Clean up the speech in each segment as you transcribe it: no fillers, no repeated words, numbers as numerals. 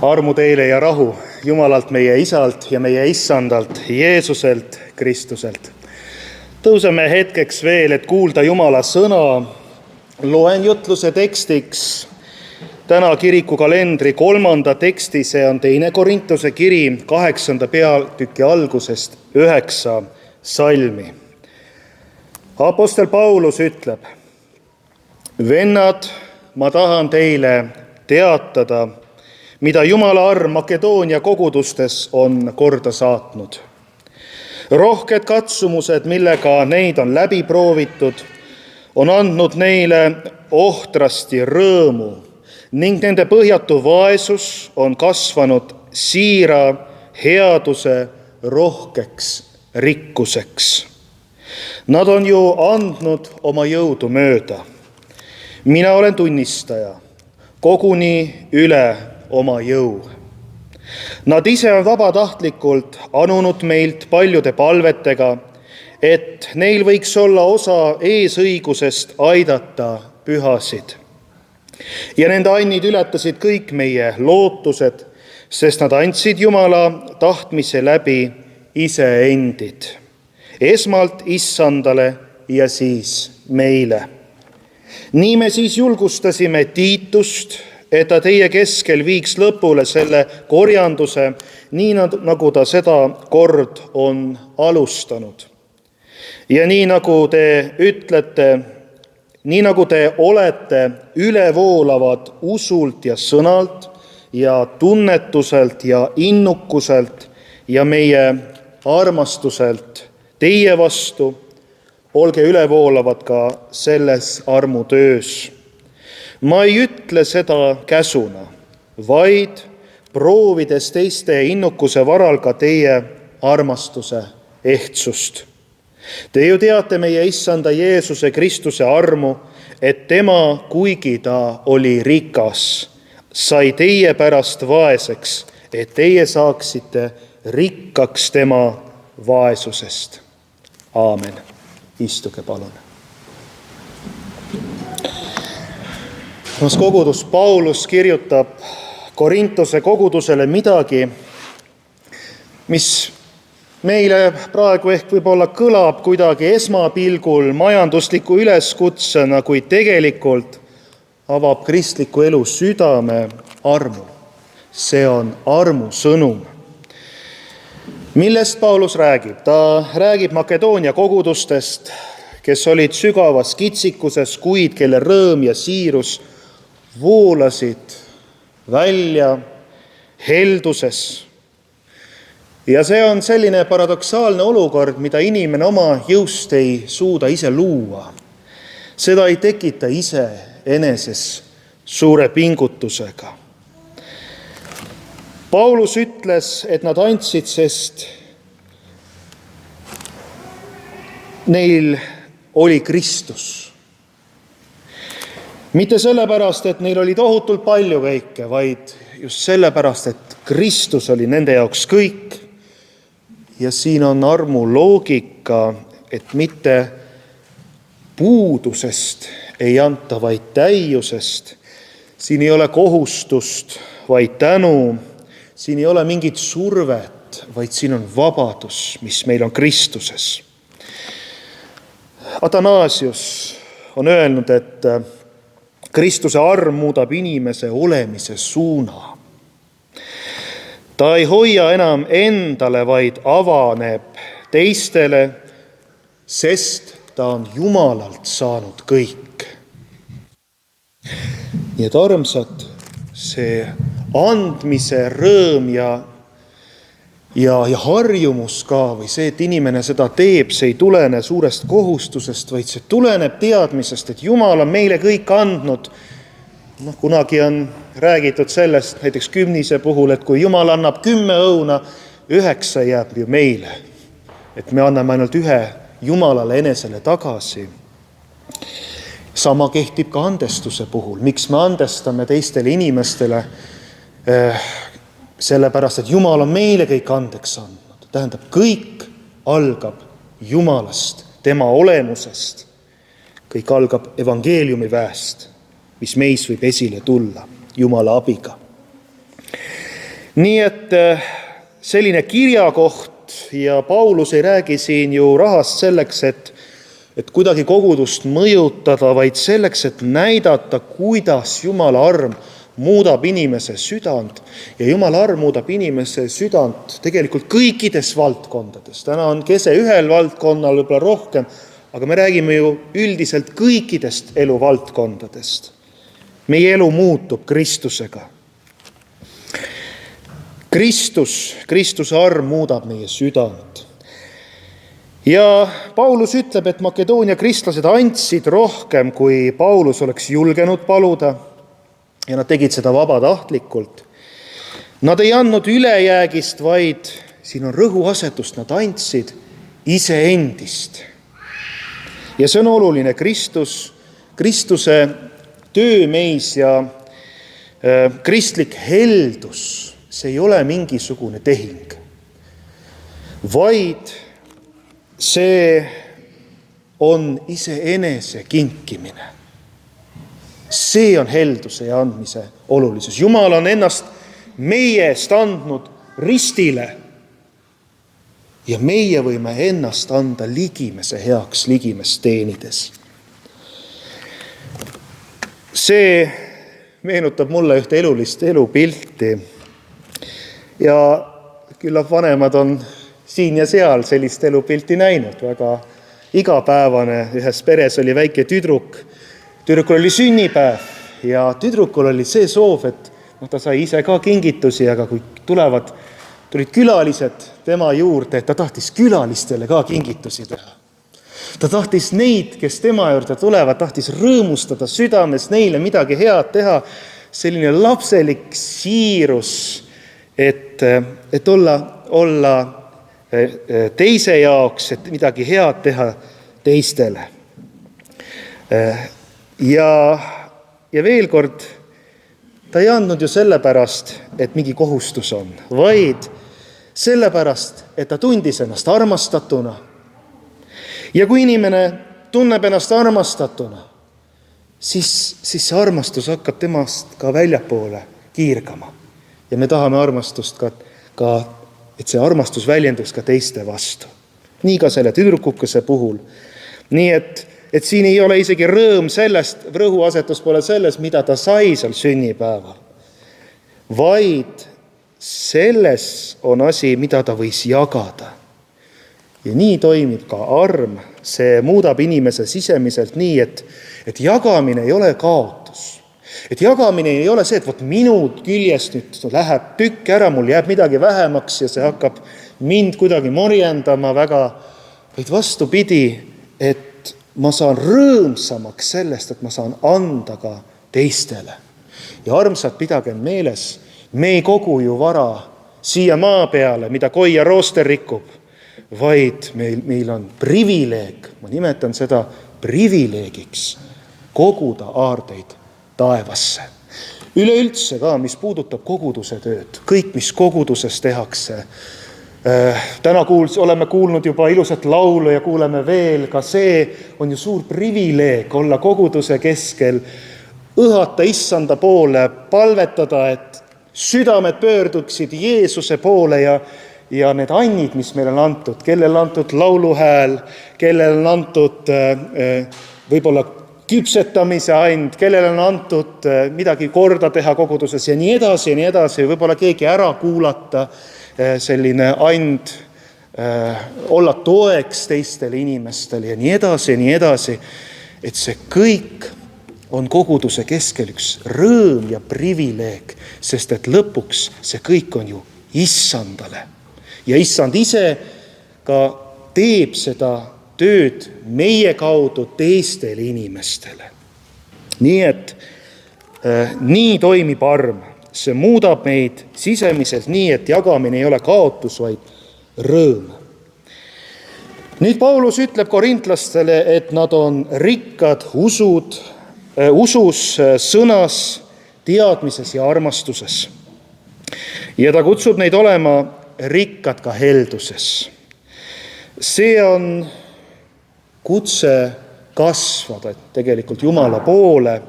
Armu teile ja rahu Jumalalt meie Isalt ja meie Issandalt, Jeesuselt, Kristuselt. Tõuseme hetkeks veel, et kuulda Jumala sõna. Loen jutluse tekstiks täna kirikukalendri 3. teksti, see on 2. Korintuse kiri 8. peatüki algusest 9 salmi. Apostel Paulus ütleb: Vennad, ma tahan teile teatada, mida Jumala arm Makedoonia kogudustes on korda saatnud. Rohked katsumused, millega neid on läbi proovitud, on andnud neile ohtrasti rõõmu ning nende põhjatu vaesus on kasvanud siira headuse rohkeks rikkuseks. Nad on ju andnud oma jõudu mööda. Mina olen tunnistaja, koguni üle oma jõu. Nad ise on vabatahtlikult anunud meilt paljude palvetega, et neil võiks olla osa eesõigusest aidata pühasid. Ja nende annid ületasid kõik meie lootused, sest nad andsid Jumala tahtmise läbi iseendid. Esmalt Issandale ja siis meile. Nii me siis julgustasime Tiitust, et ta teie keskel viiks lõpule selle korjanduse, nii nagu ta seda kord on alustanud. Ja nii nagu te ütlete, nii nagu te olete ülevoolavad usult ja sõnalt ja tunnetuselt ja innukuselt ja meie armastuselt teie vastu, olge ülevoolavad ka selles armutöös. Ma ei ütle seda käsuna, vaid proovides teiste innukuse varal ka teie armastuse ehtsust. Te ju teate meie Issanda Jeesuse Kristuse armu, et tema, kuigi ta oli rikas, sai teie pärast vaeseks, et teie saaksite rikkaks tema vaesusest. Aamen. Istuge palun. Kogudus Paulus kirjutab Korintuse kogudusele midagi, mis meile praegu ehk võib-olla kõlab kuidagi esmapilgul majandusliku üleskutsena, kuid tegelikult avab kristliku elu südame armu. See on armu sõnum. Millest Paulus räägib? Ta räägib Makedoonia kogudustest, kes olid sügavas kitsikuses, kuid kelle rõõm ja siirus voolasid välja helduses. Ja see on selline paradoksaalne olukord, mida inimene oma jõust ei suuda ise luua. Seda ei tekita ise eneses suure pingutusega. Paulus ütles, et nad andsid, sest neil oli Kristus. Mitte sellepärast, et neil oli tohutult palju kõike, vaid just sellepärast, et Kristus oli nende jaoks kõik. Ja siin on armu loogika, et mitte puudusest ei anta, vaid täiusest. Siin ei ole kohustust, vaid tänu. Siin ei ole mingit survet, vaid siin on vabadus, mis meil on Kristuses. Athanasius on öelnud, et Kristuse arm muudab inimese olemise suuna. Ta ei hoia enam endale, vaid avaneb teistele, sest ta on Jumalalt saanud kõik. Nii et armsad, see andmise rõõm ja harjumus ka, või see, et inimene seda teeb, see ei tulene suurest kohustusest, vaid see tuleneb teadmisest, et Jumal on meile kõik andnud. Kunagi on räägitud sellest, näiteks kümnise puhul, et kui Jumal annab 10 õuna, 9 jääb ju meile. Et me anname ainult 1 Jumalale enesele tagasi. Sama kehtib ka andestuse puhul. Miks me andestame teistele inimestele? Sellepärast, et Jumal on meile kõik andeks andnud. Tähendab, kõik algab Jumalast, tema olemusest. Kõik algab evangeeliumi väest, mis meis võib esile tulla Jumala abiga. Nii et selline kirjakoht ja Paulus ei räägi siin ju rahast selleks, et kuidagi kogudust mõjutada, vaid selleks, et näidata, kuidas Jumala arm muudab inimese südant ja Jumala arm muudab inimese südant tegelikult kõikides valdkondades. Täna on kese ühel valdkonnal võib-olla rohkem, aga me räägime ju üldiselt kõikidest eluvaldkondadest. Meie elu muutub Kristusega. Kristuse arm muudab meie südant. Ja Paulus ütleb, et Makedoonia kristlased andsid rohkem, kui Paulus oleks julgenud paluda, ja nad tegid seda vabatahtlikult. Nad ei andnud ülejäägist, vaid siin on rõhuasetust, nad andsid iseendist. Ja see on oluline, Kristuse töömeis ja kristlik heldus, see ei ole mingisugune tehing, vaid see on iseenese kinkimine. See on helduse ja andmise olulisus. Jumal on ennast meie eest andnud ristile ja meie võime ennast anda ligimese heaks, ligimest teenides. See meenutab mulle ühte elulist elupilti ja küllap vanemad on siin ja seal sellist elupilti näinud. Väga igapäevane, ühes peres oli väike tüdruk. Tüdrukul oli sünnipäev ja tüdrukul oli see soov, et ta sai ise ka kingitusi, aga kui tulid külalised tema juurde, et ta tahtis külalistele ka kingitusi teha. Ta tahtis neid, kes tema juurde tulevad, tahtis rõõmustada südames, neile midagi head teha. Selline lapselik siirus, et olla teise jaoks, et midagi head teha teistele. Ja veel kord, ta ei andnud ju sellepärast, et mingi kohustus on, vaid sellepärast, et ta tundis ennast armastatuna. Ja kui inimene tunneb ennast armastatuna, siis see armastus hakkab temast ka väljapoole kiirgama. Ja me tahame armastust ka, et see armastus väljenduks ka teiste vastu. Nii ka selle tüdrukukese puhul. Nii et siin ei ole isegi rõõm sellest, rõhuasetus pole selles, mida ta sai seal sünnipäeval, vaid selles on asi, mida ta võis jagada. Ja nii toimib ka arm. See muudab inimese sisemiselt nii, et jagamine ei ole kaotus. Et jagamine ei ole see, et minu küljest nüüd läheb tükk ära, mul jääb midagi vähemaks ja see hakkab mind kuidagi morjendama väga, vaid vastupidi, et ma saan rõõmsamaks sellest, et ma saan anda ka teistele. Ja armsad, pidagem meeles, me ei kogu ju vara siia maa peale, mida koi ja rooster rikub, vaid meil on privileeg, ma nimetan seda privileegiks, koguda aardeid taevasse. Üleüldse ka, mis puudutab koguduse tööd, kõik, mis koguduses tehakse. Täna oleme kuulnud juba ilusat laulu ja kuuleme veel, ka see on ju suur privileeg olla koguduse keskel, õhata issanda poole, palvetada, et südamed pöörduksid Jeesuse poole ja need annid, mis meil on antud, kellel on antud lauluhääl, kellel on antud võib-olla küpsetamise and, kellel on antud midagi korda teha koguduses ja nii edasi, võib-olla keegi ära kuulata, selline and, olla toeks teistele inimestele ja nii edasi, et see kõik on koguduse keskel üks rõõm ja privileeg, sest et lõpuks see kõik on ju issandale. Ja issand ise ka teeb seda tööd meie kaudu teistele inimestele. Nii et nii toimib arm. See muudab meid sisemiselt nii, et jagamine ei ole kaotus, vaid rõõm. Nüüd Paulus ütleb korintlastele, et nad on rikkad usus, sõnas, teadmises ja armastuses. Ja ta kutsub neid olema rikkad ka helduses. See on kutse kasvada tegelikult Jumala poole.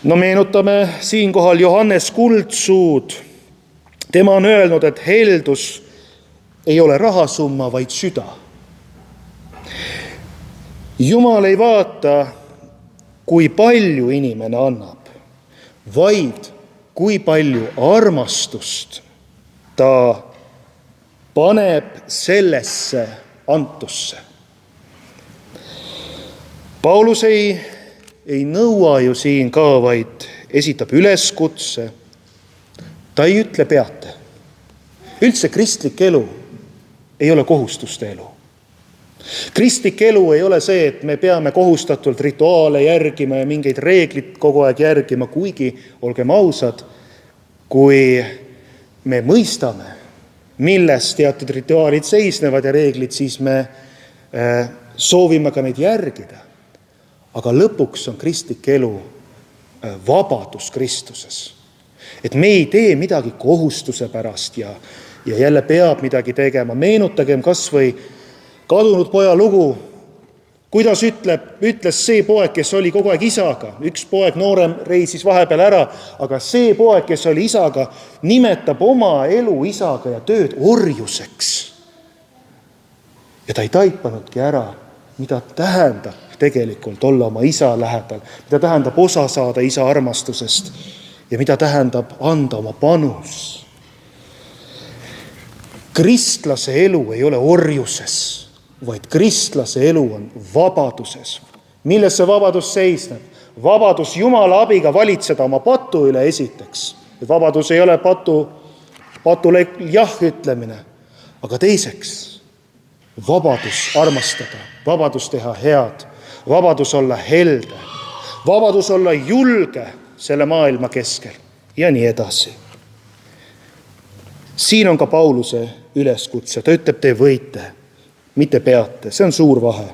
No meenutame siinkohal Johannes Kuldsuud, Tema on öelnud, et heldus ei ole rahasumma, vaid süda. Jumal ei vaata, kui palju inimene annab, vaid kui palju armastust ta paneb sellesse antusse. Paulus ei nõua ju siin ka, vaid esitab üleskutse. Ta ei ütle peate. Üldse kristlik elu ei ole kohustuste elu. Kristlik elu ei ole see, et me peame kohustatult rituaale järgima ja mingeid reeglid kogu aeg järgima, kuigi, olgem ausad, kui me mõistame, milles teatud rituaalid seisnevad ja reeglid, siis me soovime ka neid järgida. Aga lõpuks on kristlik elu vabadus Kristuses. Et me ei tee midagi kohustuse pärast ja jälle peab midagi tegema. Meenutagem kas või kadunud poja lugu, kuidas ütles see poeg, kes oli kogu aeg isaga. Üks poeg noorem reisis vahepeal ära, aga see poeg, kes oli isaga, nimetab oma elu isaga ja tööd orjuseks. Ja ta ei taipanudki ära, mida tähendab tegelikult olla oma isa lähedal, mida tähendab osa saada isa armastusest ja mida tähendab anda oma panus. Kristlase elu ei ole orjuses, vaid kristlase elu on vabaduses. Milles see vabadus seisneb? Vabadus Jumala abiga valitseda oma patu üle esiteks. Vabadus ei ole patule jah ütlemine, aga teiseks vabadus armastada, vabadus teha head, vabadus olla helde, vabadus olla julge selle maailma keskel ja nii edasi. Siin on ka Pauluse üleskutse. Ta ütleb, te võite, mitte peate. See on suur vahe.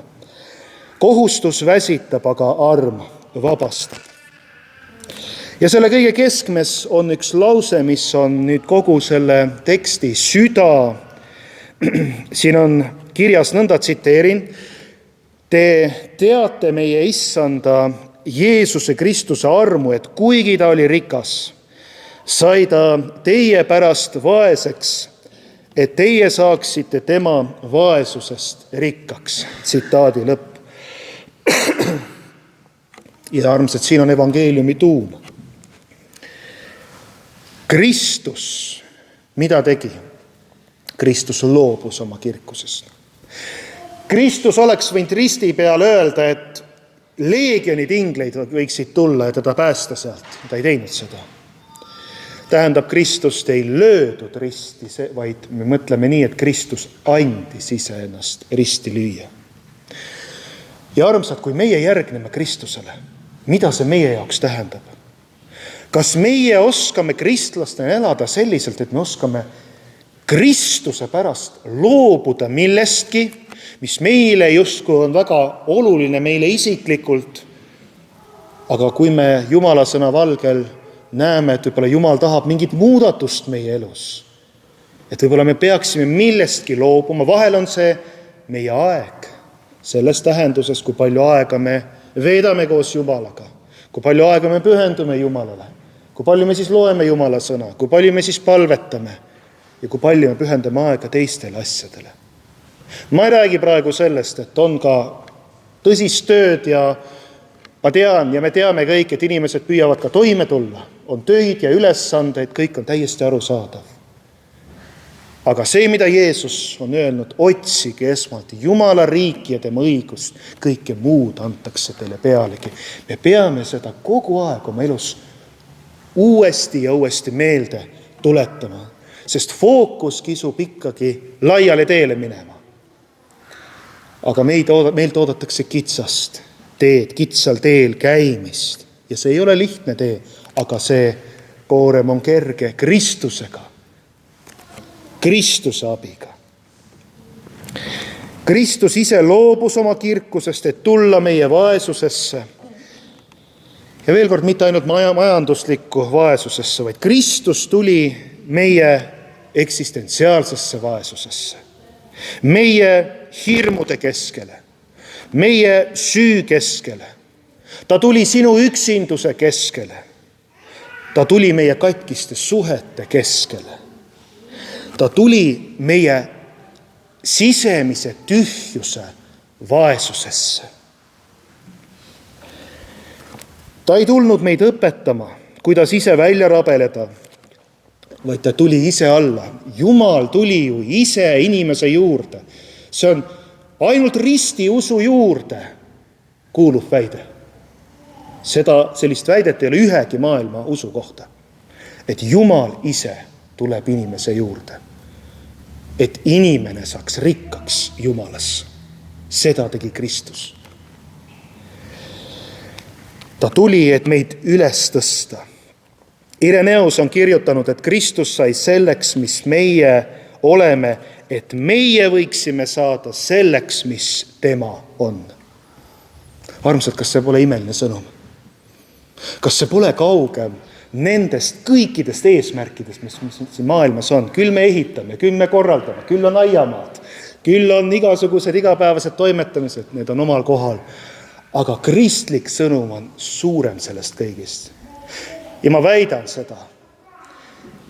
Kohustus väsitab, aga arm vabastab. Ja selle kõige keskmes on üks lause, mis on nüüd kogu selle teksti süda. Siin on kirjas nõnda, tsiteerin. Te teate meie issanda Jeesuse Kristuse armu, et kuigi ta oli rikas, sai ta teie pärast vaeseks, et teie saaksite tema vaesusest rikkaks. Tsitaadi lõpp. Ja armsad, siin on evangeeliumi tuum. Kristus, mida tegi? Kristus loobus oma kirkusest. Kristus oleks võinud risti peal öelda, et leegionid ingleid võiksid tulla ja teda päästa sealt. Ta ei teinud seda. Tähendab, Kristust ei löödud risti, vaid me mõtleme nii, et Kristus andis iseennast risti lüüa. Ja armsad, kui meie järgneme Kristusele, mida see meie jaoks tähendab? Kas meie oskame kristlastena elada selliselt, et me oskame Kristuse pärast loobuda millestki, mis meile justkui on väga oluline meile isiklikult, aga kui me Jumala sõna valgel näeme, et võib-olla Jumal tahab mingit muudatust meie elus, et võib-olla me peaksime millestki loobuma, vahel on see meie aeg, selles tähenduses, kui palju aega me veedame koos Jumalaga, kui palju aega me pühendume Jumalale, kui palju me siis loeme Jumala sõna, kui palju me siis palvetame ja kui palju me pühendame aega teistele asjadele. Ma ei räägi praegu sellest, et on ka tõsist tööd ja ma tean ja me teame kõik, et inimesed püüavad ka toime tulla. On töid ja ülesandeid, kõik on täiesti arusaadav. Aga see, mida Jeesus on öelnud, otsige esmalt Jumala riiki ja tema õigust, kõike muud antakse teile pealegi. Me peame seda kogu aeg oma elus uuesti ja uuesti meelde tuletama, sest fookus kisub ikkagi laiale teele minema. Aga meilt oodatakse kitsast teed, kitsal teel käimist. Ja see ei ole lihtne tee, aga see koorem on kerge Kristusega, Kristuse abiga. Kristus ise loobus oma kirkusest, et tulla meie vaesusesse. Ja veel kord, mitte ainult majanduslikku vaesusesse, vaid Kristus tuli meie eksistentsiaalsesse vaesusesse. Meie hirmude keskele, meie süü keskele. Ta tuli sinu üksinduse keskele. Ta tuli meie katkiste suhete keskele. Ta tuli meie sisemise tühjuse vaesusesse. Ta ei tulnud meid õpetama, kuidas ise välja rabeleda, vaid ta tuli ise alla. Jumal tuli ju ise inimese juurde. See on ainult ristiusu juurde kuulub väide. Sellist väidet ei ole ühegi maailma usu kohta. Et Jumal ise tuleb inimese juurde. Et inimene saaks rikkaks Jumalas. Seda tegi Kristus. Ta tuli, et meid üles tõsta. Ireneus on kirjutanud, et Kristus sai selleks, mis meie oleme, et meie võiksime saada selleks, mis tema on. Armsad, kas see pole imeline sõnum? Kas see pole kaugem nendest kõikidest eesmärkidest, mis siin maailmas on? Küll me ehitame, küll me korraldame, küll on aiamaad, küll on igasugused igapäevased toimetamised, need on omal kohal. Aga kristlik sõnum on suurem sellest kõigist. Ja ma väidan seda,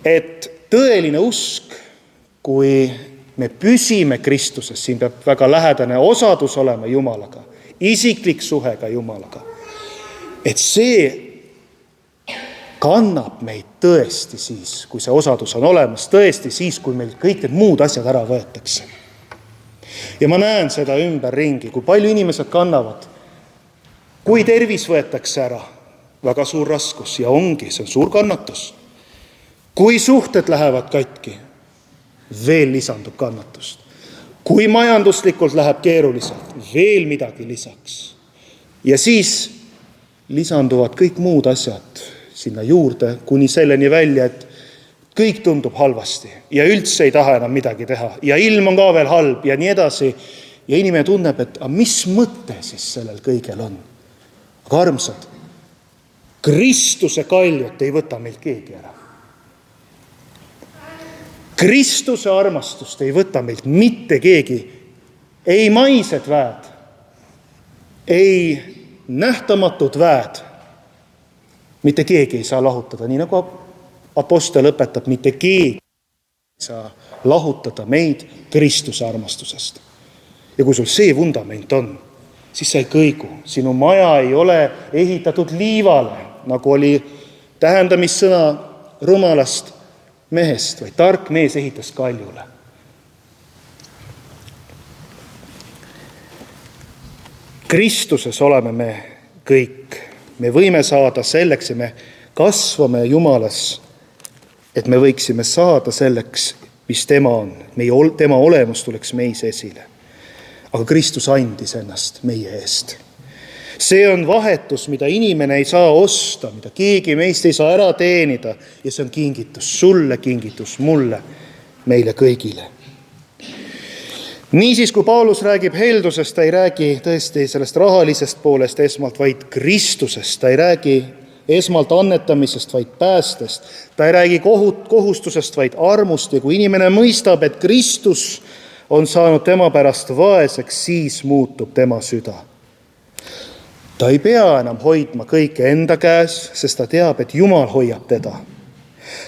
et tõeline usk, kui me püsime Kristuses, siin peab väga lähedane osadus olema Jumalaga, isiklik suhe ka Jumalaga, et see kannab meid tõesti siis, kui see osadus on olemas, tõesti siis, kui meil kõik need muud asjad ära võetakse. Ja ma näen seda ümberringi, kui palju inimesed kannavad. Kui tervis võetakse ära, väga suur raskus ja ongi, see on suur kannatus. Kui suhted lähevad katki, veel lisandub kannatust. Kui majanduslikult läheb keeruliselt, veel midagi lisaks. Ja siis lisanduvad kõik muud asjad sinna juurde, kuni selleni välja, et kõik tundub halvasti ja üldse ei taha enam midagi teha. Ja ilm on ka veel halb ja nii edasi. Ja inimene tunneb, et mis mõte siis sellel kõigel on? Aga armsad, Kristuse kaljut ei võta meilt keegi ära. Kristuse armastust ei võta meilt mitte keegi. Ei maised väed, ei nähtamatud väed. Mitte keegi ei saa lahutada, nii nagu apostel õpetab, mitte keegi ei saa lahutada meid Kristuse armastusest. Ja kui sul see vundament on, siis sa ei kõigu. Sinu maja ei ole ehitatud liivale, nagu oli tähendamissõna rumalast mehest, vaid tark mees ehitas kaljule. Kristuses oleme me kõik. Me võime saada selleks ja me kasvame Jumalas, et me võiksime saada selleks, mis tema on. Tema olemus tuleks meis esile. Aga Kristus andis ennast meie eest. See on vahetus, mida inimene ei saa osta, mida keegi meist ei saa ära teenida. Ja see on kingitus sulle, kingitus mulle, meile kõigile. Niisiis, kui Paulus räägib heldusest, ta ei räägi tõesti sellest rahalisest poolest esmalt, vaid Kristusest. Ta ei räägi esmalt annetamisest, vaid päästest. Ta ei räägi kohustusest, vaid armust. Ja kui inimene mõistab, et Kristus on saanud tema pärast vaeseks, siis muutub tema süda. Ta ei pea enam hoidma kõike enda käes, sest ta teab, et Jumal hoiab teda.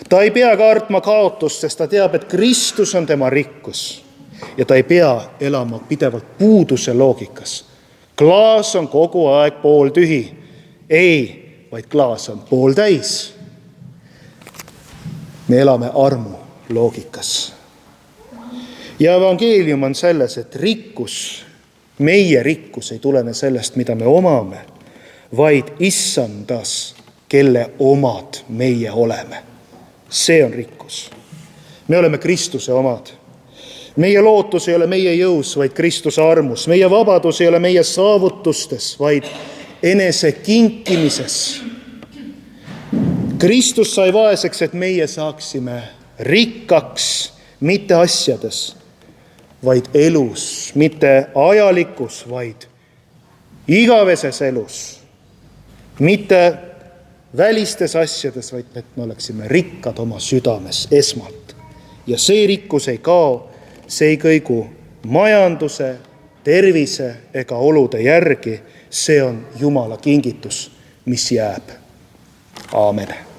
Ta ei pea kartma kaotust, sest ta teab, et Kristus on tema rikkus. Ja ta ei pea elama pidevalt puuduse loogikas. Klaas on kogu aeg pooltühi. Ei, vaid klaas on pooltäis. Me elame armu loogikas. Ja evangeelium on selles, et rikkus, meie rikkus ei tulene sellest, mida me omame, vaid Issandas, kelle omad meie oleme. See on rikkus. Me oleme Kristuse omad. Meie lootus ei ole meie jõus, vaid Kristuse armus. Meie vabadus ei ole meie saavutustes, vaid enese kinkimises. Kristus sai vaeseks, et meie saaksime rikkaks, mitte asjades, vaid elus, mitte ajalikus, vaid igaveses elus, mitte välistes asjades, vaid et me oleksime rikkad oma südames esmalt. Ja see rikkus ei kao, see ei kõigu majanduse, tervise ega olude järgi. See on Jumala kingitus, mis jääb. Aamen.